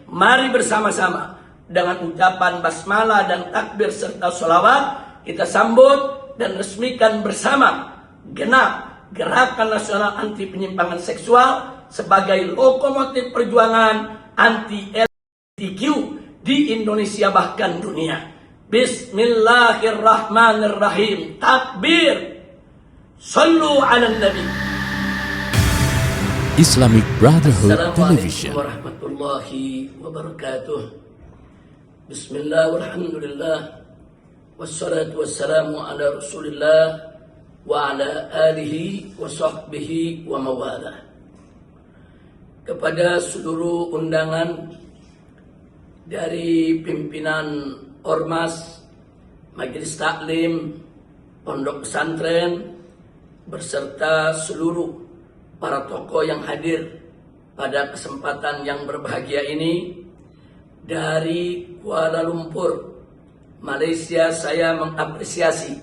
Mari bersama-sama dengan ucapan basmalah dan takbir serta sholawat kita sambut dan resmikan bersama genap Gerakan Nasional Anti Penyimpangan Seksual sebagai lokomotif perjuangan anti LGBTQ di Indonesia bahkan dunia. Bismillahirrahmanirrahim. Takbir. Sallu ala nabi. Islamic Brotherhood Television. Assalamualaikum warahmatullahi wabarakatuh. Bismillah walhamdulillah. Wassalatu wassalamu ala rasulillah wa ala alihi wa sahbihi wa mawalah. Kepada seluruh undangan dari pimpinan Ormas, Majelis Taklim, Pondok Pesantren, beserta seluruh para tokoh yang hadir pada kesempatan yang berbahagia ini dari Kuala Lumpur, Malaysia, saya mengapresiasi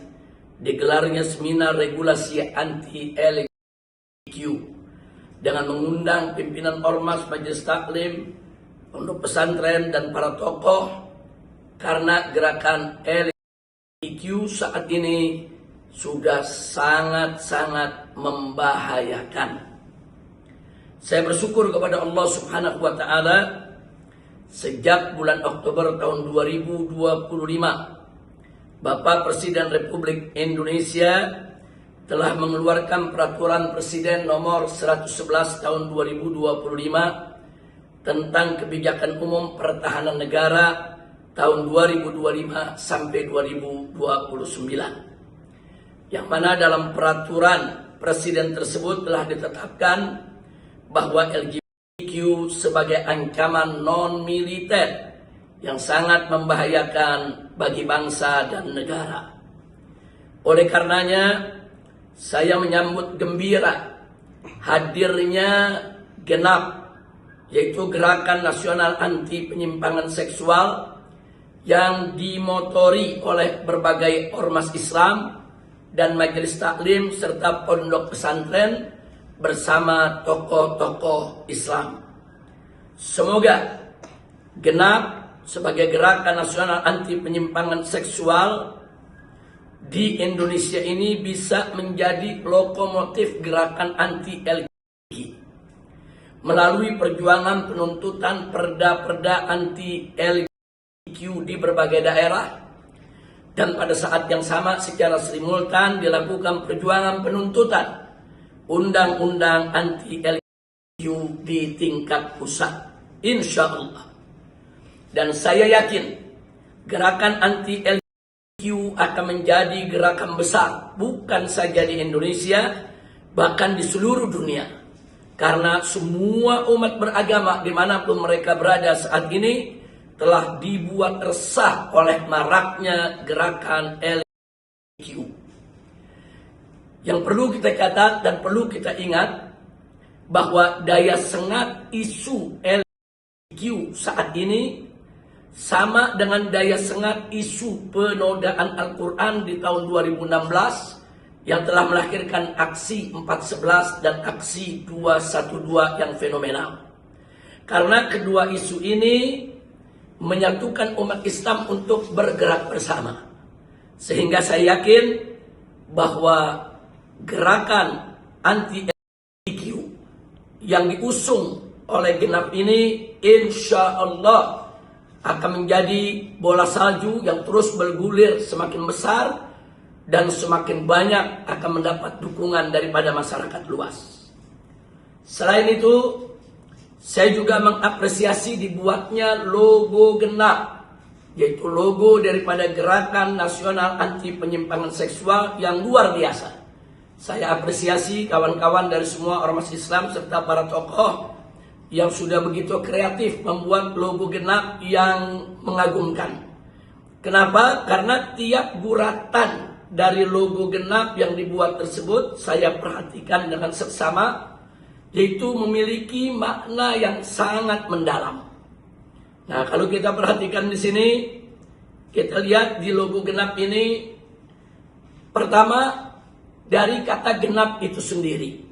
digelarnya seminar regulasi anti LGBTQ dengan mengundang pimpinan Ormas, Majelis Taklim, Pondok Pesantren dan para tokoh, karena gerakan LGBTQ saat ini sudah sangat-sangat membahayakan. Saya bersyukur kepada Allah Subhanahu wa taala sejak bulan Oktober tahun 2025 Bapak Presiden Republik Indonesia telah mengeluarkan peraturan Presiden nomor 111 tahun 2025 tentang kebijakan umum pertahanan negara tahun 2025 sampai 2029. Yang mana dalam peraturan Presiden tersebut telah ditetapkan bahwa LGBTQ sebagai ancaman non-militer yang sangat membahayakan bagi bangsa dan negara. Oleh karenanya, saya menyambut gembira hadirnya genap, yaitu Gerakan Nasional Anti Penyimpangan Seksual yang dimotori oleh berbagai ormas Islam dan majelis taklim serta pondok pesantren bersama tokoh-tokoh Islam. Semoga genap sebagai Gerakan Nasional Anti Penyimpangan Seksual di Indonesia ini bisa menjadi lokomotif gerakan anti LGBTQ melalui perjuangan penuntutan perda-perda anti LGBTQ di berbagai daerah, dan pada saat yang sama secara simultan dilakukan perjuangan penuntutan undang-undang anti LGBTQ di tingkat pusat, insya Allah. Dan saya yakin gerakan anti LGBTQ akan menjadi gerakan besar, bukan saja di Indonesia, bahkan di seluruh dunia. Karena semua umat beragama dimanapun mereka berada saat ini telah dibuat resah oleh maraknya gerakan LGBTQ. Yang perlu kita catat dan perlu kita ingat bahwa daya sengat isu LGBTQ saat ini sama dengan daya sengat isu penodaan Al-Quran di tahun 2016 yang telah melahirkan aksi 411 dan aksi 212 yang fenomenal. Karena kedua isu ini menyatukan umat Islam untuk bergerak bersama. Sehingga saya yakin bahwa gerakan anti LGBTQ yang diusung oleh genap ini insya Allah akan menjadi bola salju yang terus bergulir semakin besar dan semakin banyak akan mendapat dukungan daripada masyarakat luas. Selain itu, saya juga mengapresiasi dibuatnya logo genap, yaitu logo daripada Gerakan Nasional Anti Penyimpangan Seksual yang luar biasa. Saya apresiasi kawan-kawan dari semua ormas Islam serta para tokoh yang sudah begitu kreatif membuat logo genap yang mengagumkan. Kenapa? Karena tiap guratan dari logo genap yang dibuat tersebut saya perhatikan dengan seksama, yaitu memiliki makna yang sangat mendalam. Nah, kalau kita perhatikan di sini, kita lihat di logo genap ini, pertama dari kata genap itu sendiri.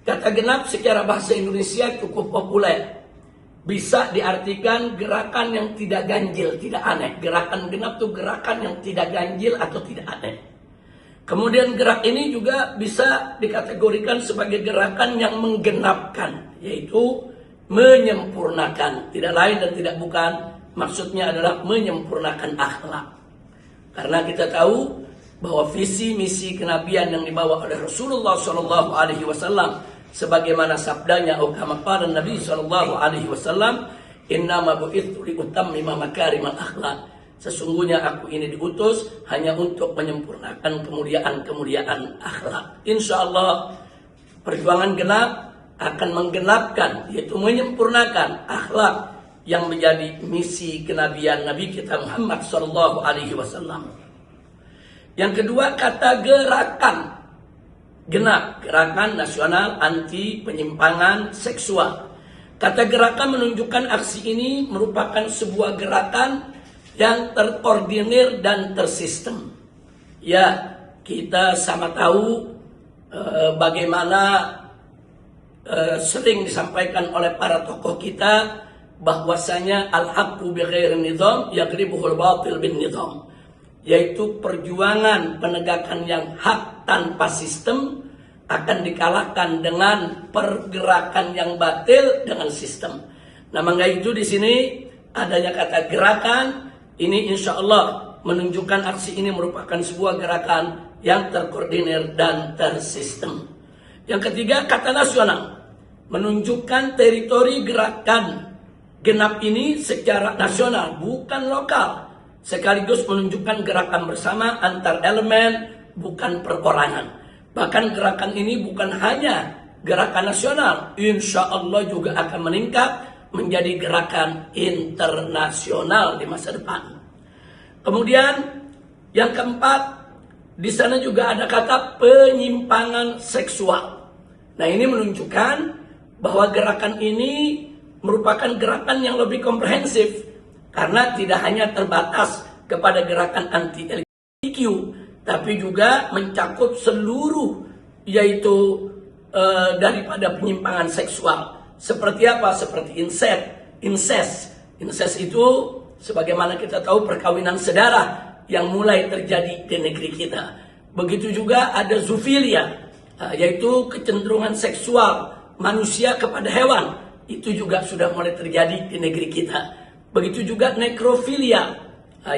Kata genap secara bahasa Indonesia cukup populer, bisa diartikan gerakan yang tidak ganjil, tidak aneh. Gerakan genap itu gerakan yang tidak ganjil atau tidak aneh. Kemudian gerak ini juga bisa dikategorikan sebagai gerakan yang menggenapkan, yaitu menyempurnakan. Tidak lain dan tidak bukan, maksudnya adalah menyempurnakan akhlak. Karena kita tahu bahwa visi misi kenabian yang dibawa oleh Rasulullah SAW, sebagaimana sabdanya kama qala Nabi SAW, innama bu'ithu liutammima makarimal akhlak. Sesungguhnya aku ini diutus hanya untuk menyempurnakan kemuliaan-kemuliaan akhlak. Insya Allah perjuangan genap akan menggenapkan, yaitu menyempurnakan akhlak yang menjadi misi kenabian Nabi kita Muhammad SAW. Yang kedua, kata gerakan genap, gerakan nasional anti penyimpangan seksual. Kata gerakan menunjukkan aksi ini merupakan sebuah gerakan yang terkoordinir dan tersistem. Ya, kita sama tahu bagaimana sering disampaikan oleh para tokoh kita bahwasanya al-haqqu bighairi nizam yaqribuhul batil bin nizam, yaitu perjuangan penegakan yang hak tanpa sistem akan dikalahkan dengan pergerakan yang batil dengan sistem. Nah, maka itu di sini adanya kata gerakan ini insya Allah menunjukkan aksi ini merupakan sebuah gerakan yang terkoordinir dan tersistem. Yang ketiga, kata nasional menunjukkan teritori gerakan genap ini secara nasional, bukan lokal. Sekaligus menunjukkan gerakan bersama antar elemen, bukan perorangan. Bahkan gerakan ini bukan hanya gerakan nasional, insya Allah juga akan meningkat menjadi gerakan internasional di masa depan. Kemudian yang keempat, di sana juga ada kata penyimpangan seksual. Nah, ini menunjukkan bahwa gerakan ini merupakan gerakan yang lebih komprehensif karena tidak hanya terbatas kepada gerakan anti LGBTQ, tapi juga mencakup seluruh, yaitu daripada penyimpangan seksual. Seperti apa? Seperti incest. Incest itu sebagaimana kita tahu perkawinan sedara yang mulai terjadi di negeri kita. Begitu juga ada zoofilia, yaitu kecenderungan seksual manusia kepada hewan. Itu juga sudah mulai terjadi di negeri kita. Begitu juga nekrofilia,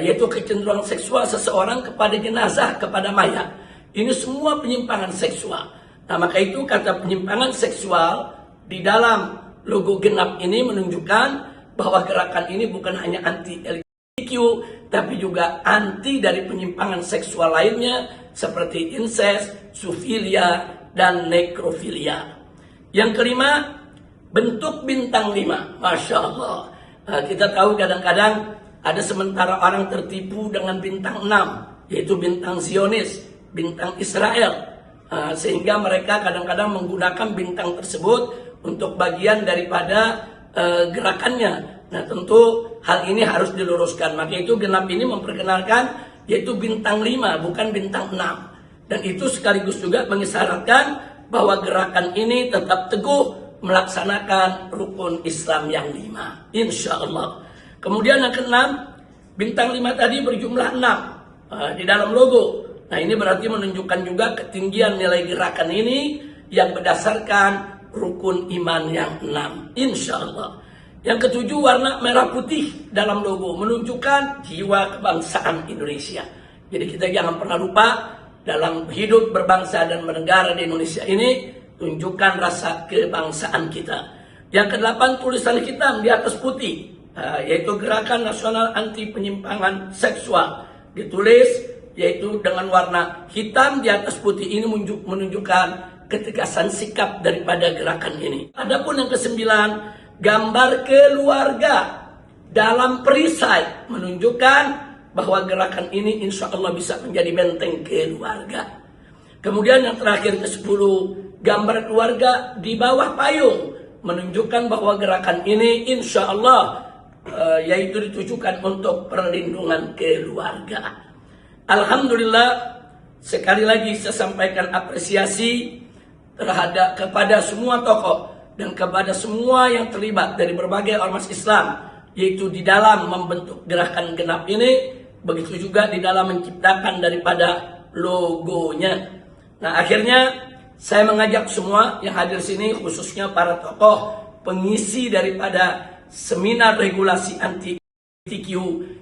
yaitu kecenderungan seksual seseorang kepada jenazah, kepada mayat. Ini semua penyimpangan seksual. Nah, maka itu kata penyimpangan seksual di dalam logo genap ini menunjukkan bahwa gerakan ini bukan hanya anti LGBTQ, tapi juga anti dari penyimpangan seksual lainnya seperti incest, zoofilia, dan nekrofilia. Yang kelima, bentuk bintang 5. Masya Allah. Kita tahu kadang-kadang ada sementara orang tertipu dengan bintang 6, yaitu bintang Zionis, bintang Israel. Sehingga mereka kadang-kadang menggunakan bintang tersebut untuk bagian daripada gerakannya. Nah, tentu hal ini harus diluruskan. Maka itu genap ini memperkenalkan yaitu bintang 5, bukan bintang 6. Dan itu sekaligus juga mengisyaratkan bahwa gerakan ini tetap teguh melaksanakan rukun Islam yang 5. Insya Allah. Kemudian yang keenam, bintang 5 tadi berjumlah 6 di dalam logo. Nah, ini berarti menunjukkan juga ketinggian nilai gerakan ini yang berdasarkan rukun iman yang 6. Insya Allah. Yang ketujuh, warna merah putih dalam logo menunjukkan jiwa kebangsaan Indonesia. Jadi kita jangan pernah lupa dalam hidup berbangsa dan bernegara di Indonesia ini, tunjukkan rasa kebangsaan kita. Yang kedelapan, tulisan hitam di atas putih, yaitu Gerakan Nasional Anti Penyimpangan Seksual. Ditulis yaitu dengan warna hitam di atas putih. Ini menunjukkan ketegasan sikap daripada gerakan ini. Adapun yang kesembilan, gambar keluarga dalam perisai menunjukkan bahwa gerakan ini insya Allah bisa menjadi benteng keluarga. Kemudian yang terakhir ke-10, gambar keluarga di bawah payung menunjukkan bahwa gerakan ini insya Allah yaitu ditujukan untuk perlindungan keluarga. Alhamdulillah, sekali lagi saya sampaikan apresiasi kepada semua tokoh dan kepada semua yang terlibat dari berbagai ormas Islam, yaitu di dalam membentuk gerakan genap ini, begitu juga di dalam menciptakan daripada logonya. Nah, akhirnya saya mengajak semua yang hadir sini, khususnya para tokoh pengisi daripada seminar regulasi anti LGBTQ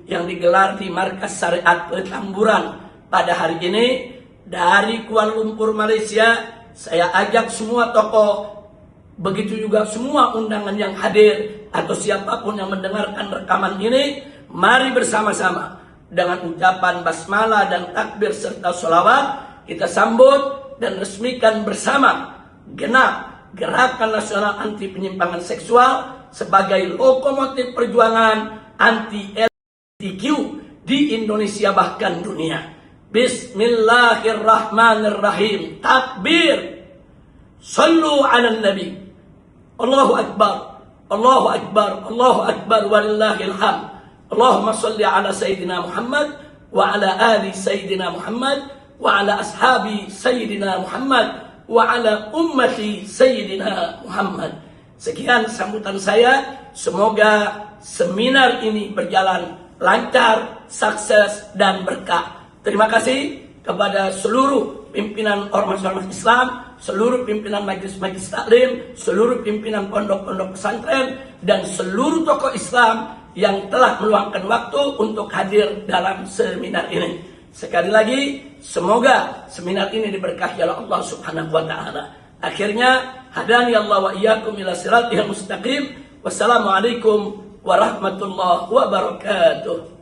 yang digelar di Markas Syariat Petamburan pada hari ini dari Kuala Lumpur, Malaysia. Saya ajak semua tokoh, begitu juga semua undangan yang hadir atau siapapun yang mendengarkan rekaman ini, mari bersama-sama dengan ucapan basmalah dan takbir serta sholawat kita sambut dan resmikan bersama genap Gerakan Nasional Anti Penyimpangan Seksual sebagai lokomotif perjuangan anti LGBTQ di Indonesia bahkan dunia. Bismillahirrahmanirrahim. Takbir. Sallu ala nabi. Allahu Akbar. Allahu Akbar. Allahu Akbar walillahil hamd. Allahumma salli ala Sayyidina Muhammad wa ala ali Sayyidina Muhammad wa ala ashabi Sayyidina Muhammad wa ala ummati Sayyidina Muhammad. Sekian sambutan saya. Semoga seminar ini berjalan lancar, sukses, dan berkah. Terima kasih kepada seluruh pimpinan ormas-ormas Islam, seluruh pimpinan majelis-majelis taklim, seluruh pimpinan pondok-pondok pesantren, dan seluruh tokoh Islam yang telah meluangkan waktu untuk hadir dalam seminar ini. Sekali lagi, semoga seminar ini diberkahi oleh Allah Subhanahu wa taala. Akhirnya, hadani Allah wa iyyakum ila siratal mustaqim. Wassalamualaikum warahmatullahi wabarakatuh.